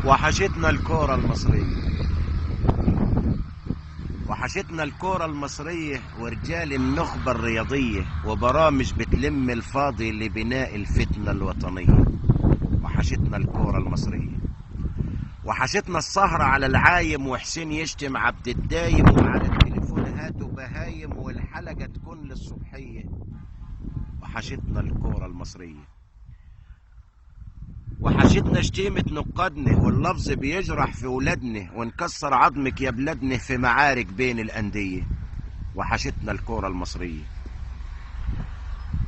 وحشتنا الكورة المصرية. وحشتنا الكورة المصرية ورجال النخبة الرياضية وبرامج بتلم الفاضي لبناء الفتنة الوطنية. وحشتنا الكورة المصرية. وحشتنا السهرة على العايم وحسين يشتم عبد الدايم وعلى التليفون هاتوا بهايم والحلقة تكون للصبحية. وحشتنا الكورة المصرية. وحشتنا شتيمة نقادنا واللفظ بيجرح في ولادنا ونكسر عظمك يا بلادنا في معارك بين الأندية. وحشتنا الكورة المصرية.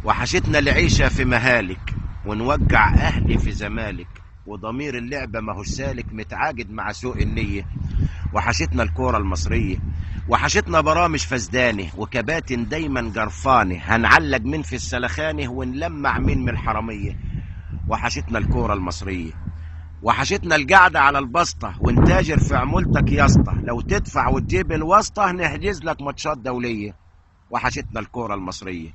وحشتنا العيشة في مهالك ونوجع أهلي في زمالك وضمير اللعبة ماهوش سالك متعاقد مع سوء النية. وحشتنا الكورة المصرية. وحشتنا برامج فسدانه وكباتن دايما جرفانه هنعلق من في السلخانه ونلمع من الحرامية. وحشتنا الكورة المصرية. وحشتنا القعدة على البسطة ونتاجر في عمولتك يا اسطى لو تدفع وتجيب الواسطة نحجز لك ماتشات دولية. وحشتنا الكورة المصرية.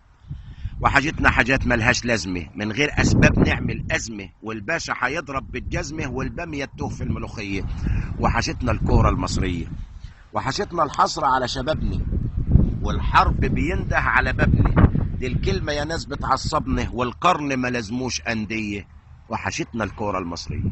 وحشتنا حاجات ملهاش لازمة من غير أسباب نعمل أزمة والباشا هيضرب بالجزمة والبامية تتوه في الملوخية. وحشتنا الكورة المصرية. وحشتنا الحسرة على شبابنا والحرب بينده على بابنا دي الكلمة يا ناس بتعصبنا والقرن ما لازموش أندية. وحشتنا الكورة المصرية.